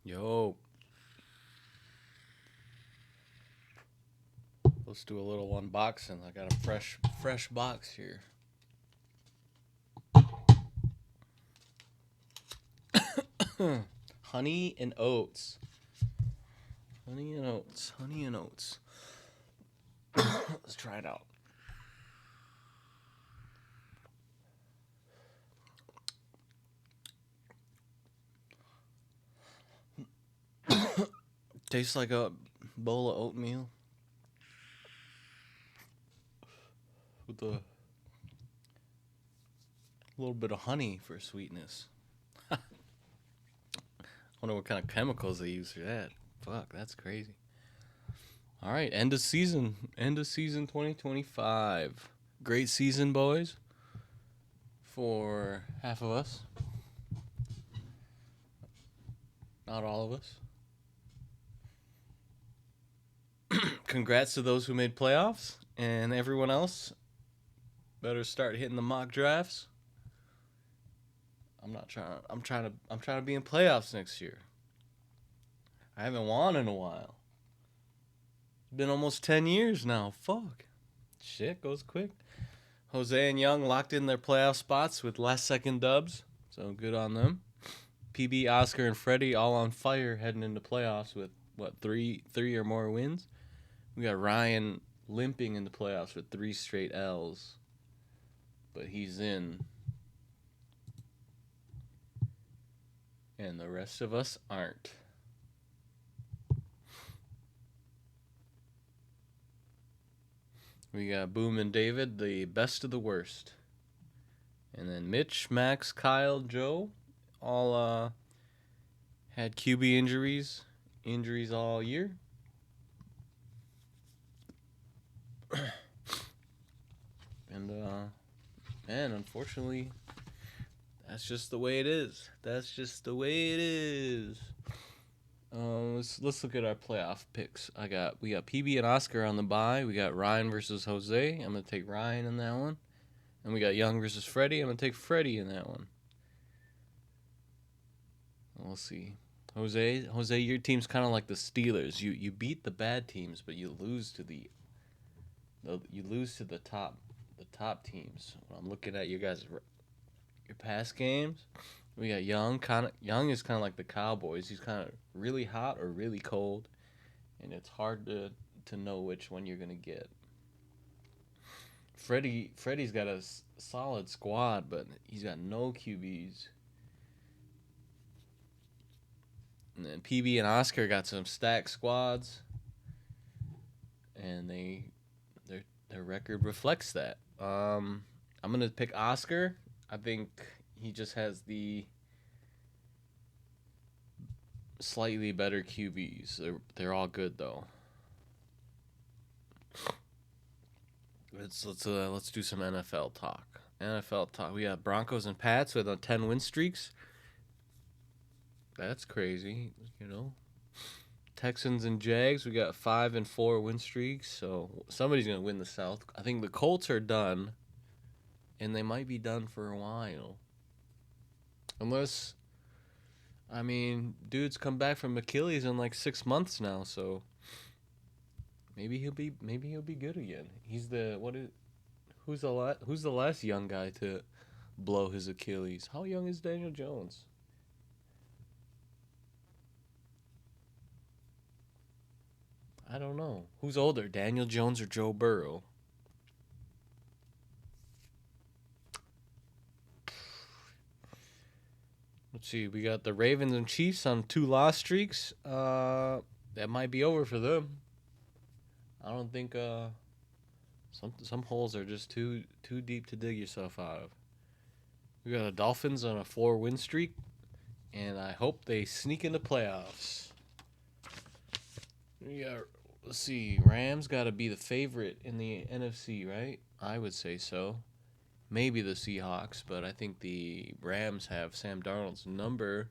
Yo, let's do a little unboxing. I got a fresh box here. Honey and oats. Honey and oats. Honey and oats. Let's try it out. Tastes like a bowl of oatmeal with a little bit of honey for sweetness. Wonder what kind of chemicals they use for that. Fuck, that's crazy. All right, end of season. End of season 2025. Great season, boys. For half of us. Not all of us. Congrats to those who made playoffs, and everyone else better start hitting the mock drafts. I'm trying to be in playoffs next year. I haven't won in a while. It's been almost 10 years now. Fuck. Shit goes quick. Jose and Young locked in their playoff spots with last second dubs, so good on them. PB, Oscar, and Freddie all on fire heading into playoffs with three or more wins. We got Ryan limping in the playoffs with 3 straight L's, but he's in. And the rest of us aren't. We got Boom and David, the best of the worst. And then Mitch, Max, Kyle, Joe, all had QB injuries all year. And man, unfortunately, that's just the way it is. That's just the way it is. Let's look at our playoff picks. We got PB and Oscar on the bye. We got Ryan versus Jose. I'm gonna take Ryan in that one. And we got Young versus Freddie. I'm gonna take Freddie in that one. We'll see. Jose, your team's kind of like the Steelers. You beat the bad teams, but you lose to the top teams. When I'm looking at your past games, we got Young. Young is kind of like the Cowboys. He's kind of really hot or really cold, and it's hard to know which one you're gonna get. Freddie's got a solid squad, but he's got no QBs. And then PB and Oscar got some stacked squads, and their record reflects that. I'm gonna pick Oscar. I think he just has the slightly better QBs. They're all good though. Let's do some NFL talk. NFL talk. We got Broncos and Pats with 10 win streaks. That's crazy, Texans and Jags, we got 5 and 4 win streaks. So somebody's gonna win the South. I think the Colts are done, and they might be done for a while. Unless, dude's come back from Achilles in like 6 months now, so maybe he'll be good again. Who's the last young guy to blow his Achilles? How young is Daniel Jones? I don't know. Who's older, Daniel Jones or Joe Burrow? Let's see. We got the Ravens and Chiefs on 2 loss streaks. That might be over for them. I don't think some holes are just too deep to dig yourself out of. We got the Dolphins on a 4 win streak, and I hope they sneak into playoffs. We got, let's see, Rams got to be the favorite in the NFC, right? I would say so. Maybe the Seahawks, but I think the Rams have Sam Darnold's number.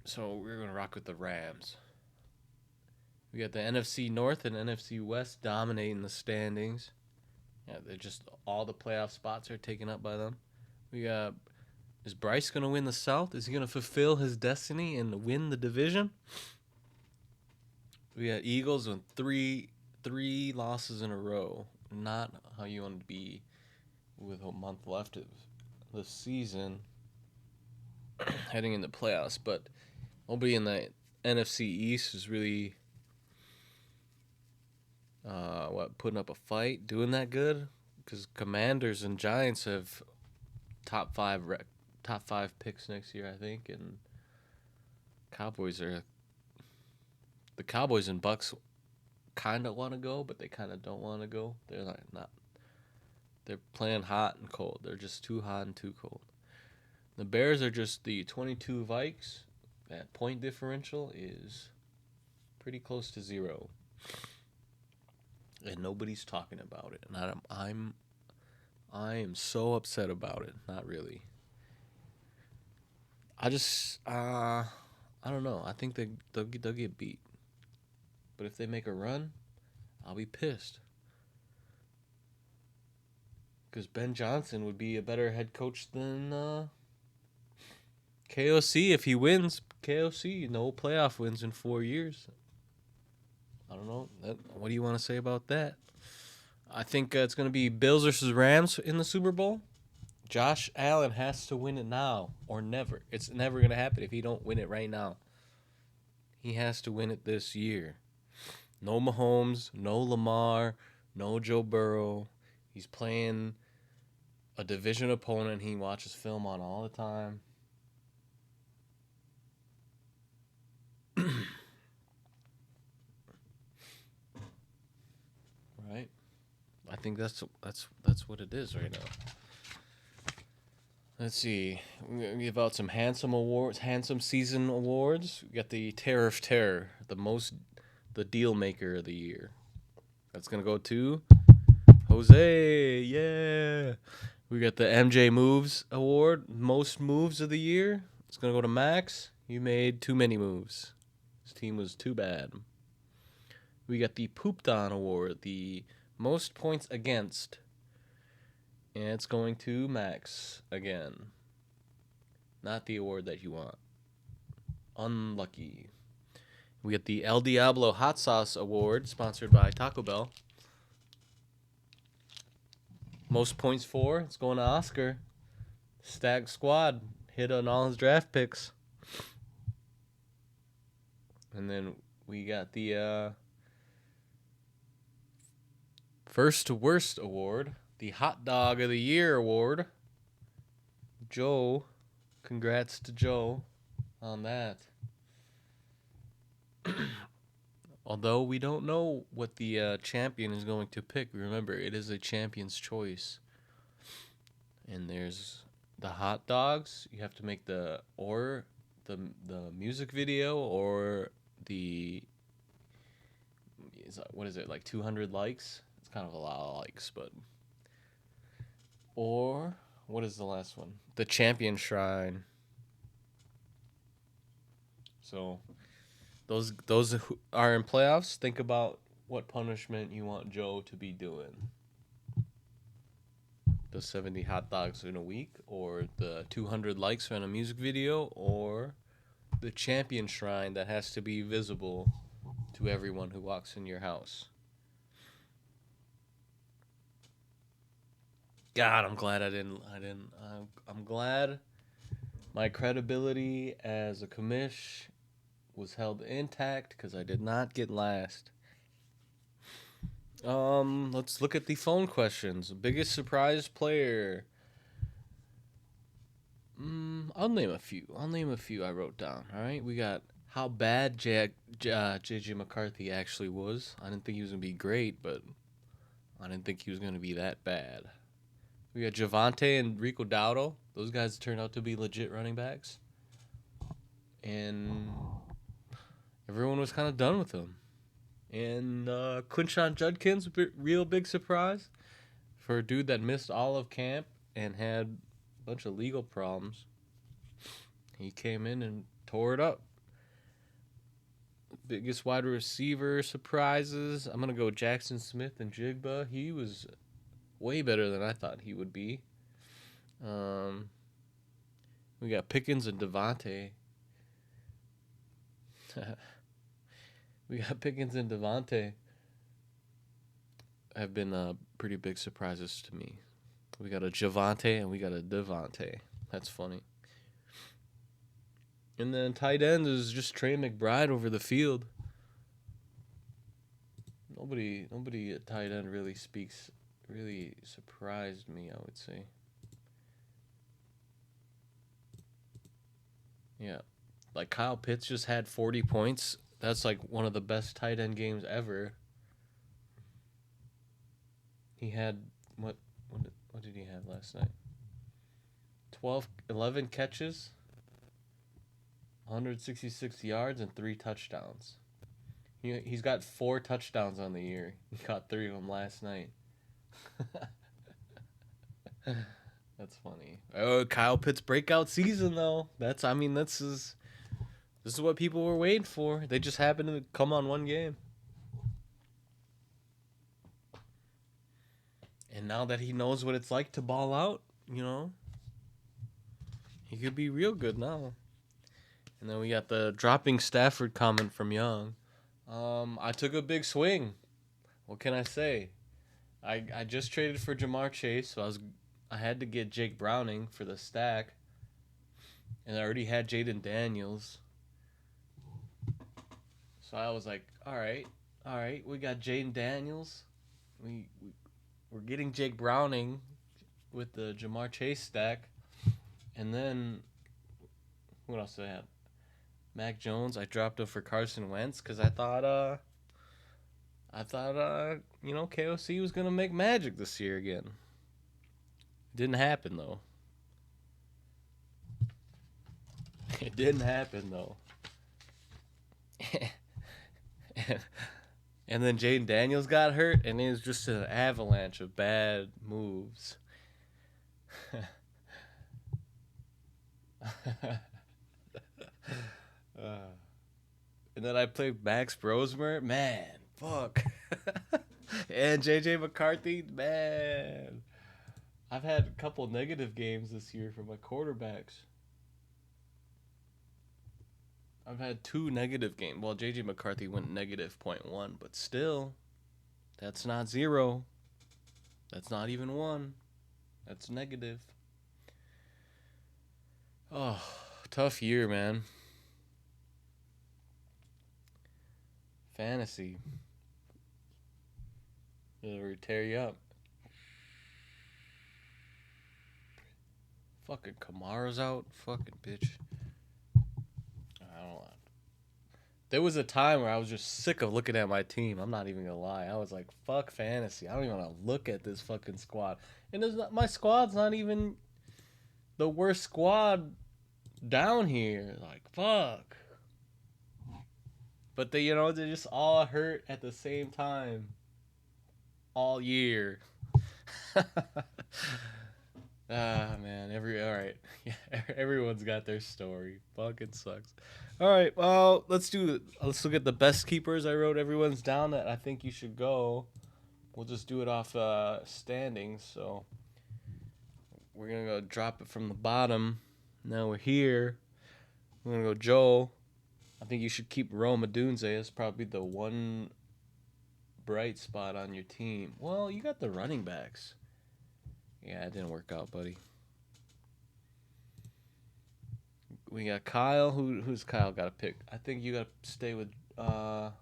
So we're going to rock with the Rams. We got the NFC North and NFC West dominating the standings. Yeah, they're just all the playoff spots are taken up by them. We got Is Bryce going to win the South? Is he going to fulfill his destiny and win the division? We got Eagles with three losses in a row. Not how you want to be with a month left of the season, heading into playoffs. But nobody in the NFC East is really putting up a fight, doing that good. Because Commanders and Giants have top five picks next year, I think, and the Cowboys and Bucks kind of want to go, but they kind of don't want to go. They're like not. They're playing hot and cold. They're just too hot and too cold. The Bears are just the 22 Vikes. That point differential is pretty close to 0, and nobody's talking about it. And I am so upset about it. Not really. I just I don't know. I think they'll get beat. But if they make a run, I'll be pissed. Because Ben Johnson would be a better head coach than KOC if he wins. KOC, no playoff wins in 4 years. I don't know. What do you want to say about that? I think it's going to be Bills versus Rams in the Super Bowl. Josh Allen has to win it now or never. It's never going to happen if he don't win it right now. He has to win it this year. No Mahomes, no Lamar, no Joe Burrow. He's playing a division opponent he watches film on all the time. Right? I think that's what it is right now. Let's see. We're going to give out some handsome season awards. We got the Terror of Terror, the deal maker of the year. That's going to go to Jose. Yeah. We got the MJ Moves Award, most moves of the year. It's going to go to Max. You made too many moves. His team was too bad. We got the Pooped On Award, the most points against. And it's going to Max again. Not the award that you want. Unlucky. We got the El Diablo Hot Sauce Award, sponsored by Taco Bell. Most points for, it's going to Oscar. Stag Squad, hit on all his draft picks. And then we got the First to Worst Award, the Hot Dog of the Year Award. Joe, congrats to Joe on that. Although we don't know what the champion is going to pick, remember, it is a champion's choice. And there's the hot dogs. You have to make the music video or what is it, like 200 likes? It's kind of a lot of likes, but... Or, what is the last one? The champion shrine. So... Those who are in playoffs, think about what punishment you want Joe to be doing. The 70 hot dogs in a week, or the 200 likes on a music video, or the champion shrine that has to be visible to everyone who walks in your house. God, I'm glad I'm glad my credibility as a commish was held intact because I did not get last. Let's look at the phone questions. Biggest surprise player. I'll name a few I wrote down. All right, we got how bad JJ McCarthy actually was. I didn't think he was gonna be great, but I didn't think he was gonna be that bad. We got Javonte and Rico Dowdle. Those guys turned out to be legit running backs, and everyone was kind of done with him. And Quinshon Judkins, real big surprise for a dude that missed all of camp and had a bunch of legal problems. He came in and tore it up. Biggest wide receiver surprises. I'm going to go Jackson Smith and Jigba. He was way better than I thought he would be. We got Pickens and Devontae. We got Pickens and Devontae. Have been pretty big surprises to me. We got a Javante and we got a Devontae. That's funny. And then tight end is just Trey McBride over the field. Nobody at tight end really surprised me, I would say. Yeah. Like Kyle Pitts just had 40 points. That's like one of the best tight end games ever. He had what did he have last night? 11 catches, 166 yards and 3 touchdowns. He's got 4 touchdowns on the year. He caught 3 of them last night. That's funny. Oh, Kyle Pitts breakout season though. This is what people were waiting for. They just happened to come on one game. And now that he knows what it's like to ball out, he could be real good now. And then we got the dropping Stafford comment from Young. I took a big swing. What can I say? I just traded for Jamar Chase, so I had to get Jake Browning for the stack. And I already had Jaden Daniels. So I was like, all right, we got Jaden Daniels. We're getting Jake Browning with the Jamar Chase stack. And then, what else did I have? Mac Jones. I dropped him for Carson Wentz because I thought KOC was going to make magic this year again. Didn't happen, though. It didn't happen, though. And then Jaden Daniels got hurt, and it was just an avalanche of bad moves. And then I played Max Brosmer. Man, fuck. And JJ McCarthy. Man. I've had a couple negative games this year for my quarterbacks. I've had 2 negative games. Well, JJ McCarthy went negative 0.1, but still, that's not 0. That's not even 1. That's negative. Oh, tough year, man. Fantasy. It'll tear you up. Fucking Kamara's out. Fucking bitch. I don't know. There was a time where I was just sick of looking at my team. I'm not even gonna lie. I was like, fuck fantasy. I don't even want to look at this fucking squad. And my squad's not even the worst squad down here. Like, fuck. But they just all hurt at the same time. All year. Man. Alright. Yeah, everyone's got their story. Fucking sucks. Alright, well, let's look at the best keepers. I wrote everyone's down that I think you should go. We'll just do it off standings. So we're gonna go drop it from the bottom. Now we're here. We're gonna go Joel. I think you should keep Rome Odunze. It's probably the one bright spot on your team. Well, you got the running backs. Yeah, it didn't work out, buddy. We got Kyle. Who's Kyle got to pick? I think you got to stay with... I'd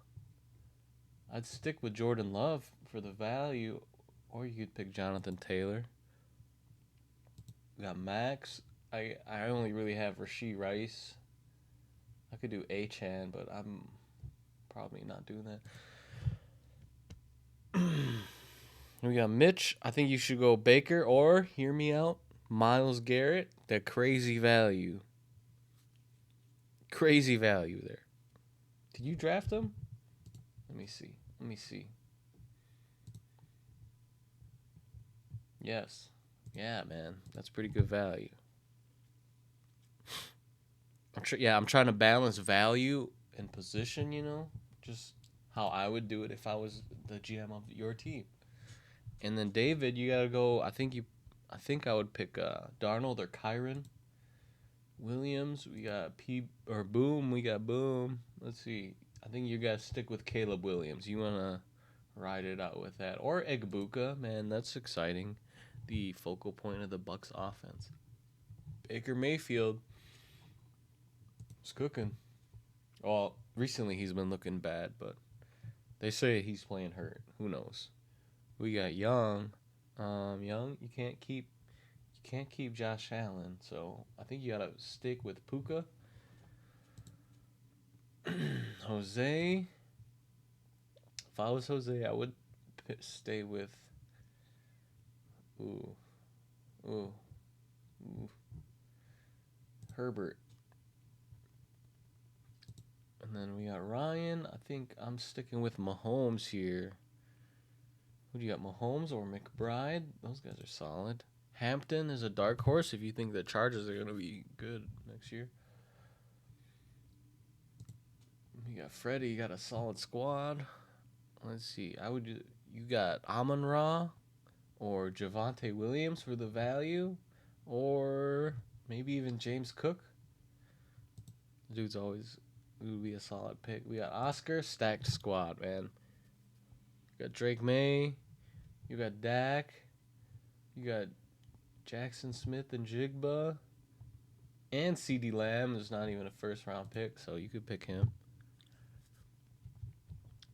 stick with Jordan Love for the value. Or you could pick Jonathan Taylor. We got Max. I only really have Rashee Rice. I could do Achan, but I'm probably not doing that. We got Mitch. I think you should go Baker or, hear me out, Myles Garrett. That crazy value. Crazy value there. Did you draft him? Let me see. Yes. Yeah, man. That's pretty good value. I'm trying to balance value and position, just how I would do it if I was the GM of your team. And then David, you gotta go. I think I would pick Darnold or Kyron. Williams, we got Boom, we got Boom. Let's see. I think you guys stick with Caleb Williams. You wanna ride it out with that, or Egbuka, man, that's exciting. The focal point of the Bucks offense. Baker Mayfield is cooking. Well, recently he's been looking bad, but they say he's playing hurt. Who knows? We got Young. Young, you can't keep Josh Allen, so I think you gotta stick with Puka. Jose. If I was Jose, I would stay with. Ooh, ooh, ooh. Herbert. And then we got Ryan. I think I'm sticking with Mahomes here. Who do you got, Mahomes or McBride? Those guys are solid. Hampton is a dark horse if you think the Chargers are going to be good next year. You got Freddie. You got a solid squad. Let's see. You got Amon-Ra or Javonte Williams for the value, or maybe even James Cook. Dude's always would be a solid pick. We got Oscar, stacked squad, man. You got Drake May. You got Dak. You got Jackson Smith and Jigba. And CeeDee Lamb is not even a first-round pick, so you could pick him.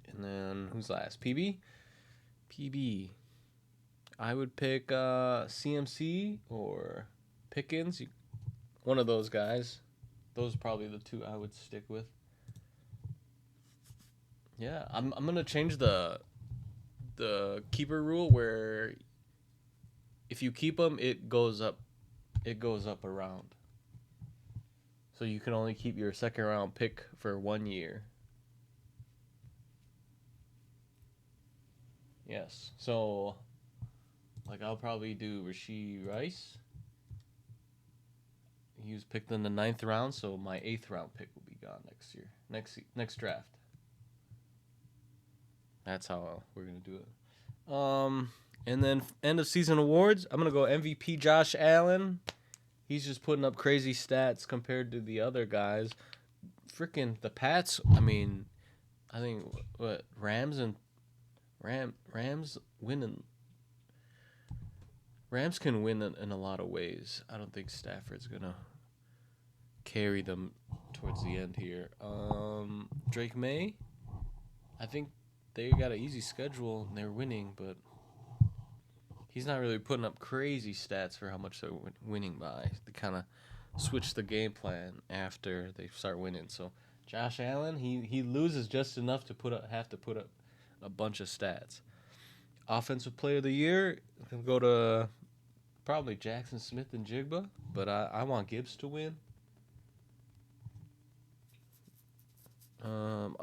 And then, who's last? PB? PB. I would pick CMC or Pickens. One of those guys. Those are probably the two I would stick with. Yeah, I'm gonna change the keeper rule where if you keep them, it goes up a round. So you can only keep your second round pick for 1 year. Yes. So, like, I'll probably do Rashee Rice. He was picked in the 9th round, so my 8th round pick will be gone next year. Next draft. That's how we're gonna do it. And then end of season awards. I'm gonna go MVP Josh Allen. He's just putting up crazy stats compared to the other guys. Freaking the Pats. I mean, I think what Rams winning. Rams can win in a lot of ways. I don't think Stafford's gonna carry them towards the end here. Drake May. I think they got an easy schedule and they're winning, but he's not really putting up crazy stats for how much they're winning by. They kind of switch the game plan after they start winning. So Josh Allen, he loses just enough to have to put up a bunch of stats. Offensive Player of the Year, can go to probably Jackson Smith and Jigba, but I want Gibbs to win.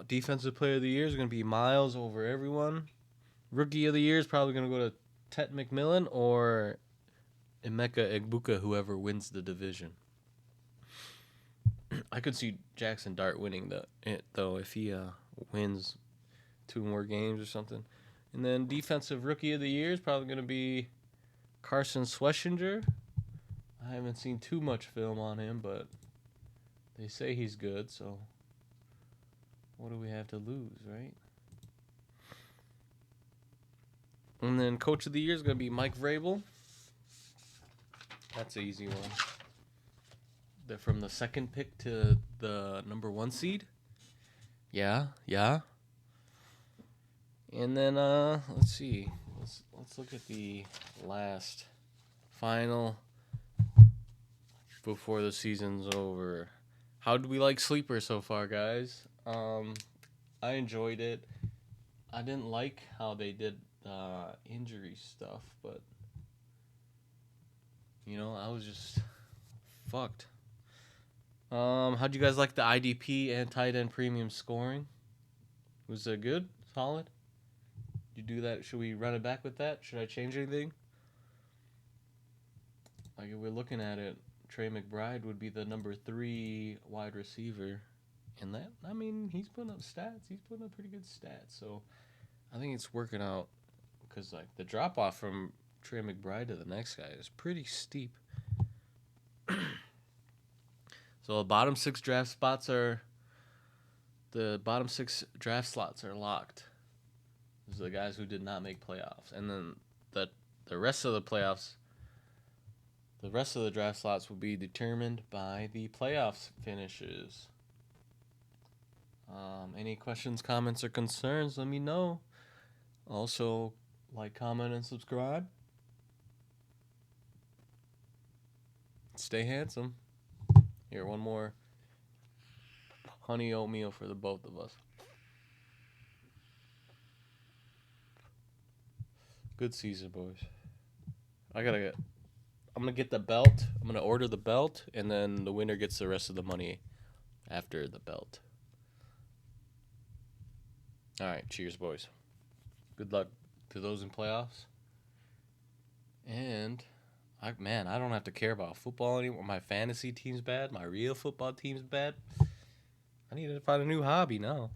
Defensive Player of the Year is going to be Miles over everyone. Rookie of the Year is probably going to go to Tet McMillan or Emeka Egbuka, whoever wins the division. I could see Jackson Dart winning though if he wins 2 more games or something. And then Defensive Rookie of the Year is probably going to be Carson Schlesinger. I haven't seen too much film on him, but they say he's good, so what do we have to lose, right? And then Coach of the Year is going to be Mike Vrabel. That's an easy one. They're from the 2nd pick to the number 1 seed. Yeah. And then let's see. Let's look at the last final before the season's over. How do we like Sleeper so far, guys? I enjoyed it. I didn't like how they did injury stuff, but I was just fucked. How'd you guys like the IDP and tight end premium scoring? Was it good? Solid? You do that? Should we run it back with that? Should I change anything? Like, if we're looking at it, Trey McBride would be the number 3 wide receiver. And that, I mean, he's putting up stats. He's putting up pretty good stats. So I think it's working out because, like, the drop off from Trey McBride to the next guy is pretty steep. So the bottom 6 draft slots are locked. Those are the guys who did not make playoffs, and then the rest of the playoffs, the rest of the draft slots will be determined by the playoffs finishes. Any questions, comments, or concerns? Let me know. Also, like, comment, and subscribe. Stay handsome. Here, one more honey oatmeal for the both of us. Good season, boys. I'm gonna get the belt. I'm gonna order the belt, and then the winner gets the rest of the money after the belt. All right, cheers, boys. Good luck to those in playoffs. And I don't have to care about football anymore. My fantasy team's bad. My real football team's bad. I need to find a new hobby now.